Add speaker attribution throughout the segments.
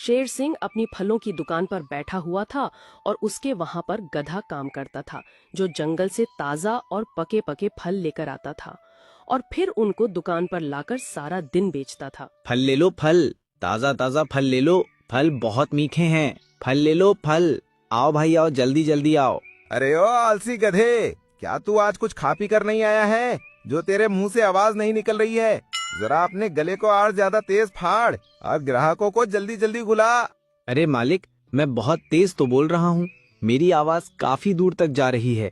Speaker 1: शेर सिंह अपनी फलों की दुकान पर बैठा हुआ था और उसके वहां पर गधा काम करता था, जो जंगल से ताजा और पके पके फल लेकर आता था और फिर उनको दुकान पर लाकर सारा दिन बेचता था।
Speaker 2: फल ले लो फल, ताजा ताजा फल ले लो, फल बहुत मीठे हैं, फल ले लो फल, आओ भाई आओ, जल्दी जल्दी आओ।
Speaker 3: अरे ओ आलसी गधे, क्या तू आज कुछ खा पी कर नहीं आया है जो तेरे मुंह से आवाज नहीं निकल रही है? जरा अपने गले को और ज्यादा तेज फाड़ और ग्राहकों को जल्दी जल्दी बुला।
Speaker 2: अरे मालिक, मैं बहुत तेज तो बोल रहा हूँ, मेरी आवाज काफी दूर तक जा रही है।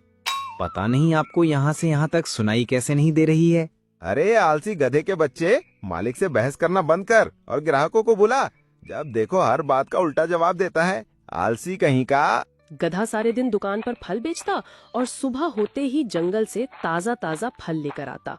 Speaker 2: पता नहीं आपको यहाँ से यहाँ तक सुनाई कैसे नहीं दे रही है।
Speaker 3: अरे आलसी गधे के बच्चे, मालिक से बहस करना बंद कर और ग्राहकों को बुला। जब देखो हर बात का उल्टा जवाब देता है, आलसी कहीं का।
Speaker 1: गधा सारे दिन दुकान पर फल बेचता और सुबह होते ही जंगल से ताजा ताजा फल लेकर आता।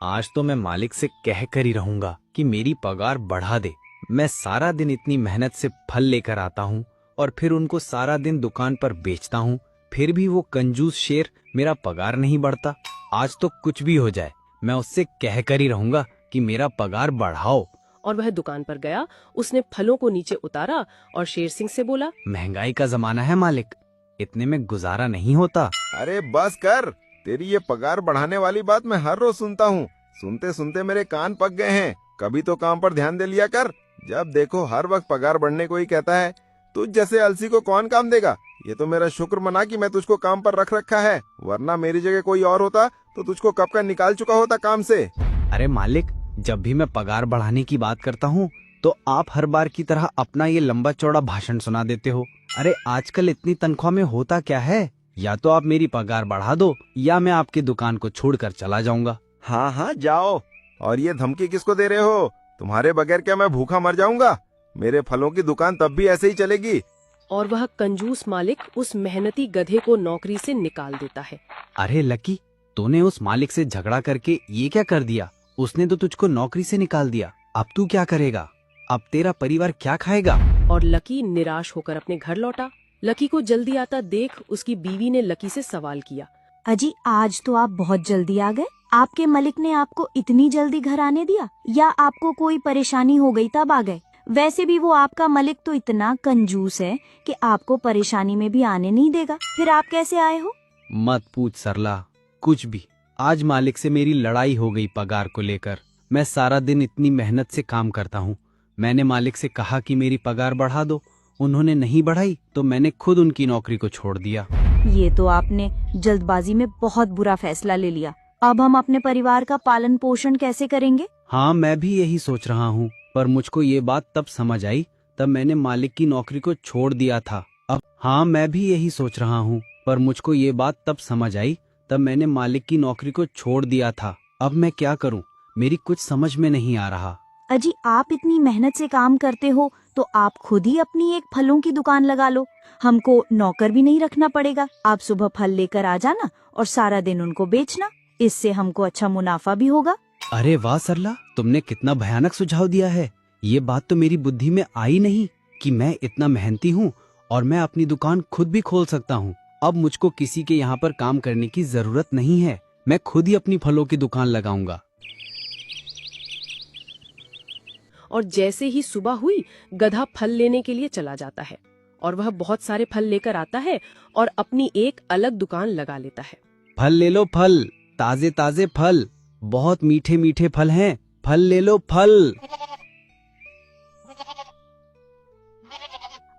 Speaker 2: आज तो मैं मालिक से कह कर ही रहूंगा कि मेरी पगार बढ़ा दे। मैं सारा दिन इतनी मेहनत से फल लेकर आता हूँ और फिर उनको सारा दिन दुकान पर बेचता हूँ, फिर भी वो कंजूस शेर मेरा पगार नहीं बढ़ता। आज तो कुछ भी हो जाए, मैं उससे कह कर ही रहूंगा कि मेरा पगार बढ़ाओ।
Speaker 1: और वह दुकान पर गया, उसने फलों को नीचे उतारा और शेर सिंह से बोला,
Speaker 2: महंगाई का जमाना है मालिक, इतने में गुजारा नहीं होता।
Speaker 3: अरे बस कर, तेरी ये पगार बढ़ाने वाली बात मैं हर रोज सुनता हूँ। सुनते सुनते मेरे कान पक गए हैं। कभी तो काम पर ध्यान दे लिया कर। जब देखो हर वक्त पगार बढ़ने को ही कहता है। तुझ जैसे आलसी को कौन काम देगा? ये तो मेरा शुक्र मना कि मैं तुझको काम पर रख रखा है, वरना मेरी जगह कोई और होता तो तुझको कब का निकाल चुका होता काम से।
Speaker 2: अरे मालिक, जब भी मैं पगार बढ़ाने की बात करता हूँ तो आप हर बार की तरह अपना ये लंबा चौड़ा भाषण सुना देते हो। अरे आजकल इतनी तनख्वाह में होता क्या है? या तो आप मेरी पगार बढ़ा दो या मैं आपकी दुकान को छोड़कर चला जाऊंगा।
Speaker 3: हाँ हाँ जाओ। और ये धमकी किसको दे रहे हो? तुम्हारे बगैर क्या मैं भूखा मर जाऊंगा? मेरे फलों की दुकान तब भी ऐसे ही चलेगी।
Speaker 1: और वह कंजूस मालिक उस मेहनती गधे को नौकरी से निकाल देता है।
Speaker 2: अरे लकी, तूने उस मालिक से झगड़ा करके ये क्या कर दिया? उसने तो तुझको नौकरी से निकाल दिया। अब तू क्या करेगा? अब तेरा परिवार क्या खाएगा?
Speaker 1: और लकी निराश होकर अपने घर लौटा। लकी को जल्दी आता देख उसकी बीवी ने लकी से सवाल किया,
Speaker 4: अजी आज तो आप बहुत जल्दी आ गए। आपके मलिक ने आपको इतनी जल्दी घर आने दिया या आपको कोई परेशानी हो गई तब आ गए? वैसे भी वो आपका मलिक तो इतना कंजूस है कि आपको परेशानी में भी आने नहीं देगा। फिर आप कैसे आए हो?
Speaker 2: मत पूछ सरला, कुछ भी। आज मालिक से मेरी लड़ाई हो गई पगार को लेकर। मैं सारा दिन इतनी मेहनत से काम करता हूँ। मैंने मालिक से कहा कि मेरी पगार बढ़ा दो, उन्होंने नहीं बढ़ाई तो मैंने खुद उनकी नौकरी को छोड़ दिया।
Speaker 4: ये तो आपने जल्दबाजी में बहुत बुरा फैसला ले लिया। अब हम अपने परिवार का पालन पोषण कैसे करेंगे?
Speaker 2: हाँ, मैं भी यही सोच रहा हूँ, पर मुझको ये बात तब समझ आई तब मैंने मालिक की नौकरी को छोड़ दिया था। अब हाँ, मैं भी यही सोच रहा हूँ, पर मुझको ये बात तब समझ आई तब मैंने मालिक की नौकरी को छोड़ दिया था। अब मैं क्या करूँ? मेरी कुछ समझ में नहीं आ रहा।
Speaker 4: अजी आप इतनी मेहनत से काम करते हो तो आप खुद ही अपनी एक फलों की दुकान लगा लो। हमको नौकर भी नहीं रखना पड़ेगा। आप सुबह फल लेकर आ जाना और सारा दिन उनको बेचना। इससे हमको अच्छा मुनाफा भी होगा।
Speaker 2: अरे वाह सरला, तुमने कितना भयानक सुझाव दिया है। ये बात तो मेरी बुद्धि में आई नहीं कि मैं इतना मेहनती हूँ और मैं अपनी दुकान खुद भी खोल सकता हूँ। अब मुझको किसी के यहाँ पर काम करने की जरूरत नहीं है। मैं खुद ही अपनी फलों की दुकान लगाऊंगा।
Speaker 1: और जैसे ही सुबह हुई, गधा फल लेने के लिए चला जाता है और वह बहुत सारे फल लेकर आता है और अपनी एक अलग दुकान लगा लेता है।
Speaker 2: फल ले लो फल, ताजे ताजे फल, बहुत मीठे मीठे फल हैं, फल ले लो फल।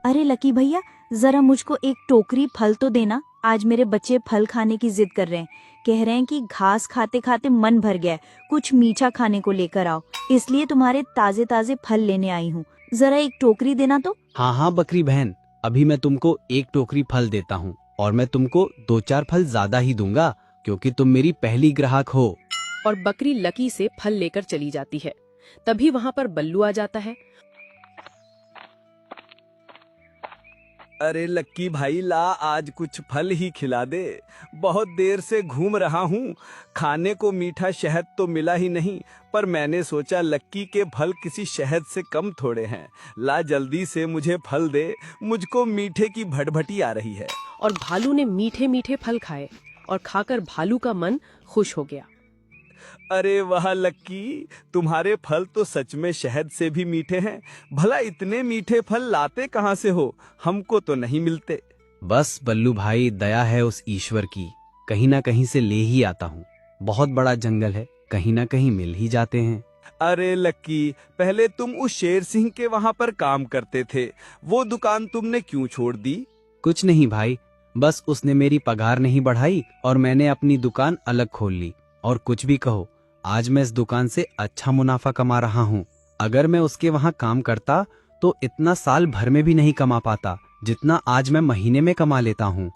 Speaker 4: अरे लकी भैया, जरा मुझको एक टोकरी फल तो देना। आज मेरे बच्चे फल खाने की जिद कर रहे हैं। कह रहे हैं कि घास खाते खाते मन भर गया है, कुछ मीठा खाने को लेकर आओ। इसलिए तुम्हारे ताजे ताजे फल लेने आई हूँ। जरा एक टोकरी देना तो।
Speaker 2: हाँ हाँ बकरी बहन, अभी मैं तुमको एक टोकरी फल देता हूँ और मैं तुमको 2-4 फल ज्यादा ही दूंगा क्योंकि तुम मेरी पहली ग्राहक हो।
Speaker 1: और बकरी लकी से फल लेकर चली जाती है। तभी वहाँ पर बल्लू आ जाता है।
Speaker 5: अरे लक्की भाई, ला आज कुछ फल ही खिला दे। बहुत देर से घूम रहा हूँ, खाने को मीठा शहद तो मिला ही नहीं, पर मैंने सोचा लक्की के फल किसी शहद से कम थोड़े हैं। ला जल्दी से मुझे फल दे, मुझको मीठे की भटभटी आ रही है।
Speaker 1: और भालू ने मीठे मीठे फल खाए और खाकर भालू का मन खुश हो गया।
Speaker 5: अरे वाह लक्की, तुम्हारे फल तो सच में शहद से भी मीठे हैं। भला इतने मीठे फल लाते कहाँ से हो? हमको तो नहीं मिलते।
Speaker 2: बस बल्लू भाई, दया है उस ईश्वर की, कहीं ना कहीं से ले ही आता हूँ। बहुत बड़ा जंगल है, कहीं ना कहीं मिल ही जाते हैं।
Speaker 5: अरे लक्की, पहले तुम उस शेर सिंह के वहाँ पर काम करते थे, वो दुकान तुमने क्यों छोड़ दी?
Speaker 2: कुछ नहीं भाई, बस उसने मेरी पगार नहीं बढ़ाई और मैंने अपनी दुकान अलग खोल ली। और कुछ भी कहो, आज मैं इस दुकान से अच्छा मुनाफा कमा रहा हूँ। अगर मैं उसके वहाँ काम करता तो इतना साल भर में भी नहीं कमा पाता जितना आज मैं महीने में कमा लेता हूँ।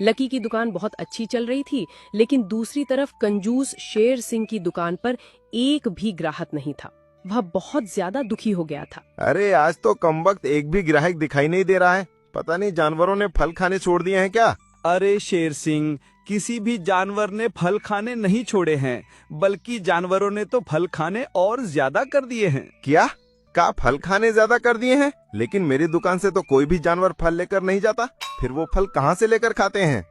Speaker 1: लकी की दुकान बहुत अच्छी चल रही थी, लेकिन दूसरी तरफ कंजूस शेर सिंह की दुकान पर एक भी ग्राहक नहीं था। वह बहुत ज्यादा दुखी हो गया था।
Speaker 3: अरे आज तो कमबख्त एक भी ग्राहक दिखाई नहीं दे रहा है। पता नहीं जानवरों ने फल खाने छोड़ दिए हैं क्या?
Speaker 5: अरे शेर सिंह, किसी भी जानवर ने फल खाने नहीं छोड़े हैं, बल्कि जानवरों ने तो फल खाने और ज्यादा कर दिए हैं।
Speaker 3: क्या फल खाने ज्यादा कर दिए हैं? लेकिन मेरी दुकान से तो कोई भी जानवर फल लेकर नहीं जाता, फिर वो फल कहाँ से लेकर खाते हैं?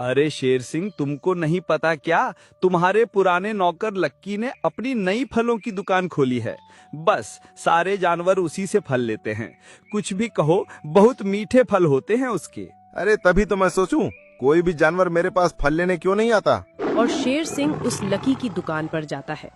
Speaker 5: अरे शेर सिंह, तुमको नहीं पता क्या? तुम्हारे पुराने नौकर लक्की ने अपनी नई फलों की दुकान खोली है। बस सारे जानवर उसी से फल लेते हैं। कुछ भी कहो, बहुत मीठे फल होते हैं उसके।
Speaker 3: अरे तभी तो मैं सोचूं, कोई भी जानवर मेरे पास फल लेने क्यों नहीं आता?
Speaker 1: और शेर सिंह उस लकी की दुकान पर जाता है।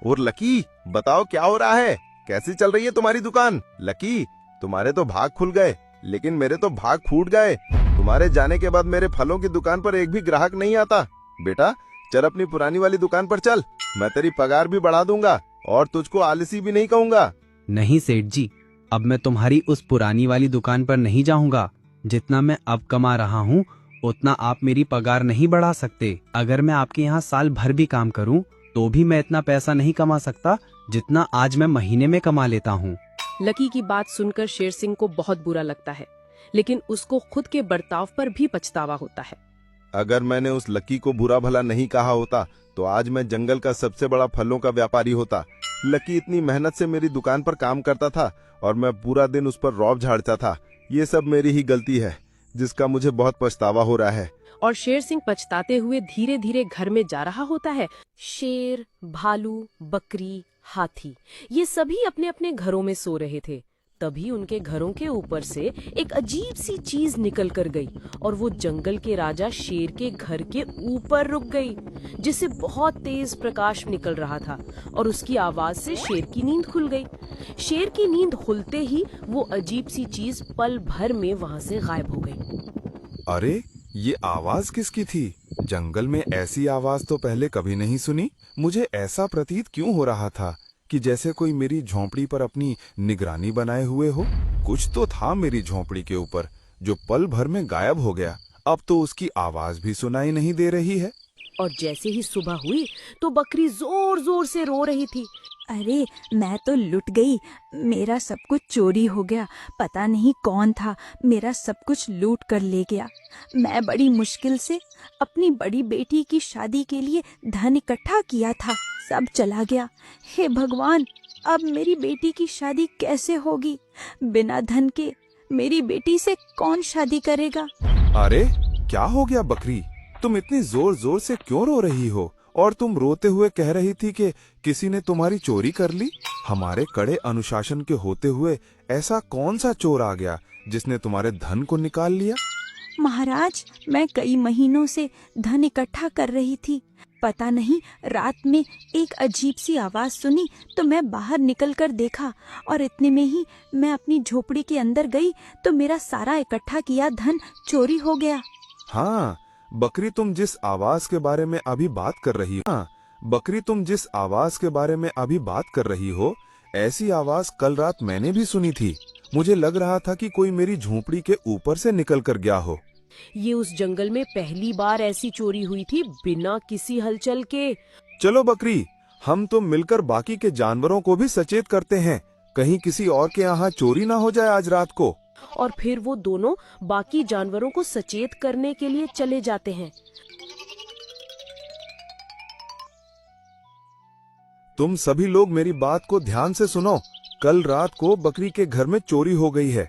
Speaker 3: और लकी, बताओ क्या हो रहा है? कैसी चल रही है तुम्हारी दुकान? लकी, तुम्हारे तो भाग खुल गए, लेकिन मेरे तो भाग फूट गए। तुम्हारे जाने के बाद मेरे फलों की दुकान पर एक भी ग्राहक नहीं आता। बेटा, चल अपनी पुरानी वाली दुकान पर चल, मैं तेरी पगार भी बढ़ा दूंगा और तुझको आलसी भी नहीं कहूँगा।
Speaker 2: नहीं सेठ जी, अब मैं तुम्हारी उस पुरानी वाली दुकान पर नहीं जाऊंगा। जितना मैं अब कमा रहा हूँ उतना आप मेरी पगार नहीं बढ़ा सकते। अगर मैं आपके यहाँ साल भर भी काम करूँ तो भी मैं इतना पैसा नहीं कमा सकता जितना आज मैं महीने में कमा लेता हूँ।
Speaker 1: लकी की बात सुनकर शेर सिंह को बहुत बुरा लगता है, लेकिन उसको खुद के बर्ताव पर भी पछतावा होता है।
Speaker 3: अगर मैंने उस लकी को बुरा भला नहीं कहा होता तो आज मैं जंगल का सबसे बड़ा फलों का व्यापारी होता। लकी इतनी मेहनत से मेरी दुकान पर काम करता था और मैं पूरा दिन उस पर रौब झाड़ता था। ये सब मेरी ही गलती है, जिसका मुझे बहुत पछतावा हो रहा है।
Speaker 1: और शेर सिंह पछताते हुए धीरे धीरे घर में जा रहा होता है। शेर, भालू, बकरी, हाथी, ये सभी अपने अपने घरों में सो रहे थे। तभी उनके घरों के ऊपर से एक अजीब सी चीज निकल कर गई और वो जंगल के राजा शेर के घर के ऊपर रुक गई, जिससे बहुत तेज प्रकाश निकल रहा था और उसकी आवाज से शेर की नींद खुल गई। शेर की नींद खुलते ही वो अजीब सी चीज पल भर में वहां से गायब हो गई।
Speaker 6: अरे ये आवाज किसकी थी? जंगल में ऐसी आवाज तो पहले कभी नहीं सुनी। मुझे ऐसा प्रतीत क्यों हो रहा था कि जैसे कोई मेरी झोंपड़ी पर अपनी निगरानी बनाए हुए हो। कुछ तो था मेरी झोंपड़ी के ऊपर जो पल भर में गायब हो गया। अब तो उसकी आवाज भी सुनाई नहीं दे रही है।
Speaker 1: और जैसे ही सुबह हुई तो बकरी जोर जोर से रो रही थी।
Speaker 4: अरे मैं तो लुट गई, मेरा सब कुछ चोरी हो गया। पता नहीं कौन था, मेरा सब कुछ लूट कर ले गया। मैं बड़ी मुश्किल से अपनी बड़ी बेटी की शादी के लिए धन इकट्ठा किया था, सब चला गया। हे भगवान, अब मेरी बेटी की शादी कैसे होगी? बिना धन के मेरी बेटी से कौन शादी करेगा?
Speaker 6: अरे क्या हो गया बकरी? तुम इतनी जोर जोर से क्यों रो रही हो? और तुम रोते हुए कह रही थी कि किसी ने तुम्हारी चोरी कर ली। हमारे कड़े अनुशासन के होते हुए ऐसा कौन सा चोर आ गया जिसने तुम्हारे धन को निकाल लिया?
Speaker 4: महाराज, मैं कई महीनों से धन इकट्ठा कर रही थी। पता नहीं रात में एक अजीब सी आवाज सुनी तो मैं बाहर निकलकर देखा और इतने में ही मैं अपनी झोपड़ी के अंदर गई तो मेरा सारा इकट्ठा किया धन चोरी हो गया।
Speaker 6: हाँ बकरी, तुम जिस आवाज के बारे में अभी बात कर रही हो, बकरी तुम जिस आवाज के बारे में अभी बात कर रही हो, ऐसी आवाज कल रात मैंने भी सुनी थी। मुझे लग रहा था कि कोई मेरी झोंपड़ी के ऊपर से निकल कर गया हो।
Speaker 1: ये उस जंगल में पहली बार ऐसी चोरी हुई थी बिना किसी हलचल के।
Speaker 6: चलो बकरी, हम तो मिलकर बाकी के जानवरों को भी सचेत करते हैं, कहीं किसी और के यहाँ चोरी ना हो जाए आज रात को।
Speaker 1: और फिर वो दोनों बाकी जानवरों को सचेत करने के लिए चले जाते हैं।
Speaker 6: तुम सभी लोग मेरी बात को ध्यान से सुनो। कल रात को बकरी के घर में चोरी हो गई है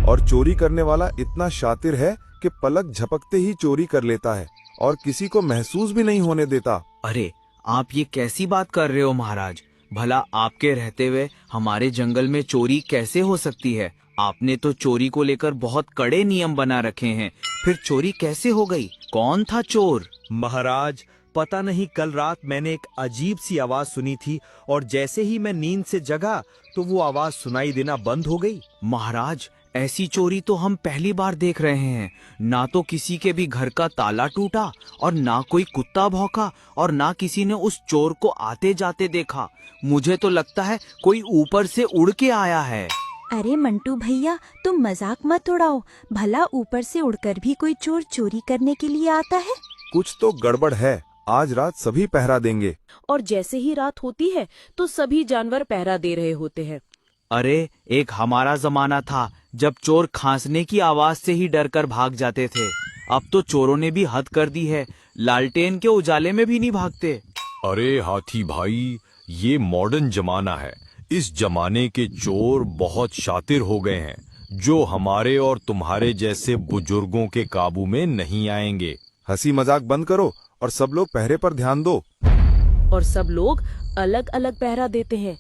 Speaker 6: और चोरी करने वाला इतना शातिर है कि पलक झपकते ही चोरी कर लेता है और किसी को महसूस भी नहीं होने देता।
Speaker 2: अरे आप ये कैसी बात कर रहे हो महाराज? भला आपके रहते हुए हमारे जंगल में चोरी कैसे हो सकती है? आपने तो चोरी को लेकर बहुत कड़े नियम बना रखे हैं, फिर चोरी कैसे हो गई? कौन था चोर?
Speaker 5: महाराज, पता नहीं कल रात मैंने एक अजीब सी आवाज सुनी थी और जैसे ही मैं नींद से जगा तो वो आवाज सुनाई देना बंद हो गई।
Speaker 2: महाराज, ऐसी चोरी तो हम पहली बार देख रहे हैं। ना तो किसी के भी घर का ताला टूटा और ना कोई कुत्ता भौंका और ना किसी ने उस चोर को आते जाते देखा। मुझे तो लगता है कोई ऊपर से उड़ के आया है।
Speaker 4: अरे मंटू भैया, तुम मजाक मत उड़ाओ। भला ऊपर से उड़कर भी कोई चोर चोरी करने के लिए आता है?
Speaker 6: कुछ तो गड़बड़ है। आज रात सभी पहरा देंगे।
Speaker 1: और जैसे ही रात होती है तो सभी जानवर पहरा दे रहे होते हैं।
Speaker 2: अरे, एक हमारा जमाना था जब चोर खांसने की आवाज से ही डरकर भाग जाते थे। अब तो चोरों ने भी हद कर दी है, लालटेन के उजाले में भी नहीं भागते।
Speaker 7: अरे हाथी भाई, ये मॉडर्न जमाना है। इस जमाने के चोर बहुत शातिर हो गए हैं, जो हमारे और तुम्हारे जैसे बुजुर्गों के काबू में नहीं आएंगे।
Speaker 6: हंसी मजाक बंद करो और सब लोग पहरे पर ध्यान दो।
Speaker 1: और सब लोग अलग अलग पहरा देते हैं।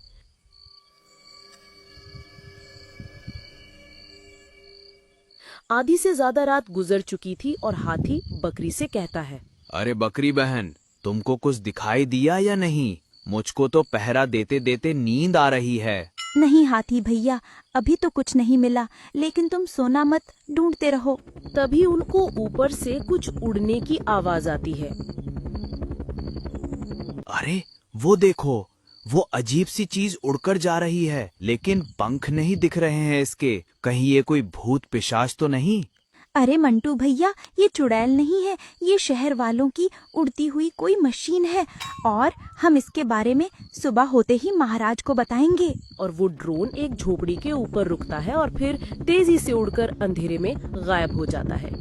Speaker 1: आधी से ज्यादा रात गुजर चुकी थी और हाथी बकरी से कहता है,
Speaker 2: अरे बकरी बहन, तुमको कुछ दिखाई दिया या नहीं? मुझको तो पहरा देते देते नींद आ रही है।
Speaker 4: नहीं हाथी भैया, अभी तो कुछ नहीं मिला, लेकिन तुम सोना मत, ढूंढते रहो।
Speaker 1: तभी उनको ऊपर से कुछ उड़ने की आवाज आती है।
Speaker 2: अरे वो देखो, वो अजीब सी चीज उड़कर जा रही है, लेकिन पंख नहीं दिख रहे हैं इसके। कहीं ये कोई भूत पिशाच तो नहीं?
Speaker 4: अरे मंटू भैया, ये चुड़ैल नहीं है, ये शहर वालों की उड़ती हुई कोई मशीन है और हम इसके बारे में सुबह होते ही महाराज को बताएंगे।
Speaker 1: और वो ड्रोन एक झोपड़ी के ऊपर रुकता है और फिर तेजी से उड़कर अंधेरे में गायब हो जाता है।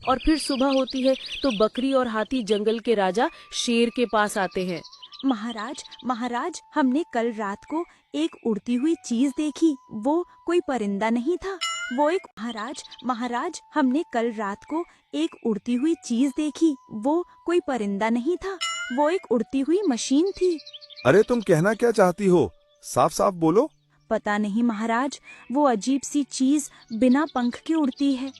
Speaker 1: और फिर सुबह होती है तो बकरी और हाथी जंगल के राजा शेर के पास आते हैं।
Speaker 4: महाराज, महाराज, हमने कल रात को एक उड़ती हुई चीज देखी। वो कोई परिंदा नहीं था, वो एक महाराज, महाराज, हमने कल रात को एक उड़ती हुई चीज देखी। वो कोई परिंदा नहीं था, वो एक उड़ती हुई मशीन थी।
Speaker 6: अरे तुम कहना क्या चाहती हो? साफ साफ बोलो।
Speaker 4: पता नहीं महाराज, वो अजीब सी चीज बिना पंख के उड़ती है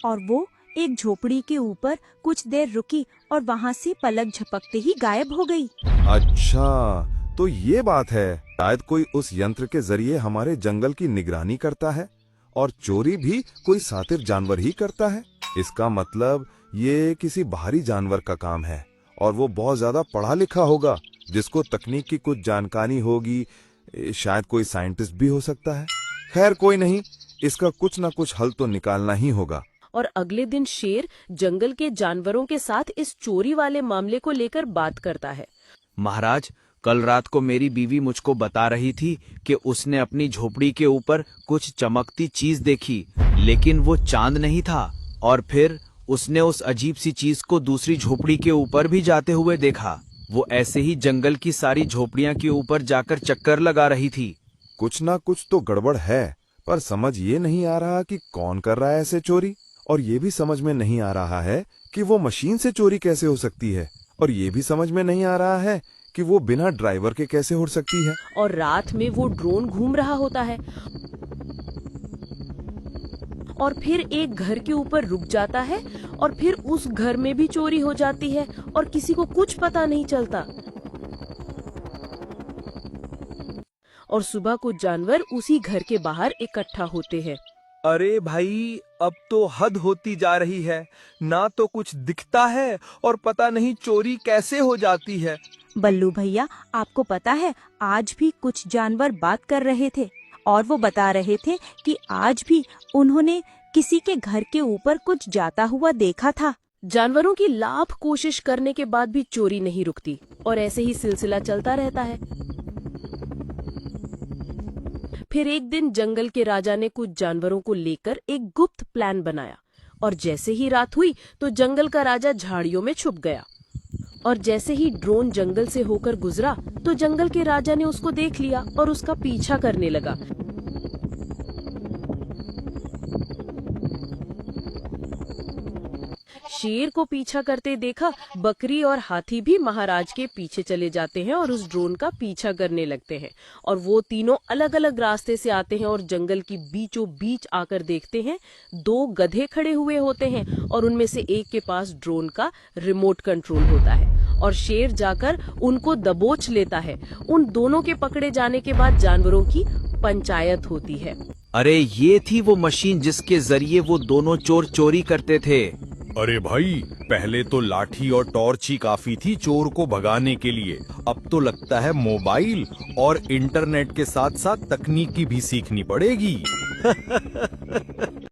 Speaker 4: और वो एक झोपड़ी के ऊपर कुछ देर रुकी और वहाँ से पलक झपकते ही गायब हो गई।
Speaker 6: अच्छा, तो ये बात है। शायद कोई उस यंत्र के जरिए हमारे जंगल की निगरानी करता है और चोरी भी कोई शातिर जानवर ही करता है। इसका मतलब ये किसी बाहरी जानवर का काम है और वो बहुत ज्यादा पढ़ा लिखा होगा, जिसको तकनीक की कुछ जानकारी होगी। शायद कोई साइंटिस्ट भी हो सकता है। खैर कोई नहीं, इसका कुछ ना कुछ हल तो निकालना ही होगा।
Speaker 1: और अगले दिन शेर जंगल के जानवरों के साथ इस चोरी वाले मामले को लेकर बात करता है।
Speaker 2: महाराज, कल रात को मेरी बीवी मुझको बता रही थी कि उसने अपनी झोपड़ी के ऊपर कुछ चमकती चीज देखी, लेकिन वो चांद नहीं था। और फिर उसने उस अजीब सी चीज को दूसरी झोपड़ी के ऊपर भी जाते हुए देखा। वो ऐसे ही जंगल की सारी झोपड़ियां के ऊपर जाकर चक्कर लगा रही थी।
Speaker 6: कुछ ना कुछ तो गड़बड़ है, पर समझ ये नहीं आ रहा कि कौन कर रहा है ऐसे चोरी। और ये भी समझ में नहीं आ रहा है कि वो मशीन से चोरी कैसे हो सकती है। और ये भी समझ में नहीं आ रहा है कि वो बिना ड्राइवर के कैसे उड़ सकती है।
Speaker 1: और रात में वो ड्रोन घूम रहा होता है और फिर एक घर के ऊपर रुक जाता है और फिर उस घर में भी चोरी हो जाती है और किसी को कुछ पता नहीं चलता। और सुबह को जानवर उसी घर के बाहर इकट्ठा होते हैं।
Speaker 5: अरे भाई, अब तो हद होती जा रही है। ना तो कुछ दिखता है और पता नहीं चोरी कैसे हो जाती है।
Speaker 4: बल्लू भैया, आपको पता है, आज भी कुछ जानवर बात कर रहे थे और वो बता रहे थे कि आज भी उन्होंने किसी के घर के ऊपर कुछ जाता हुआ देखा था।
Speaker 1: जानवरों की लाख कोशिश करने के बाद भी चोरी नहीं रुकती और ऐसे ही सिलसिला चलता रहता है। फिर एक दिन जंगल के राजा ने कुछ जानवरों को लेकर एक गुप्त प्लान बनाया और जैसे ही रात हुई तो जंगल का राजा झाड़ियों में छुप गया। और जैसे ही ड्रोन जंगल से होकर गुजरा तो जंगल के राजा ने उसको देख लिया और उसका पीछा करने लगा। शेर को पीछा करते देखा, बकरी और हाथी भी महाराज के पीछे चले जाते हैं और उस ड्रोन का पीछा करने लगते हैं। और वो तीनों अलग अलग रास्ते से आते हैं और जंगल की बीचों बीच आकर देखते हैं 2 गधे खड़े हुए होते हैं और उनमें से एक के पास ड्रोन का रिमोट कंट्रोल होता है और शेर जाकर उनको दबोच लेता है। उन दोनों के पकड़े जाने के बाद जानवरों की पंचायत होती है।
Speaker 2: अरे ये थी वो मशीन जिसके जरिए वो दोनों चोर चोरी करते थे।
Speaker 7: अरे भाई, पहले तो लाठी और टॉर्च ही काफी थी चोर को भगाने के लिए। अब तो लगता है मोबाइल और इंटरनेट के साथ साथ तकनीकी भी सीखनी पड़ेगी।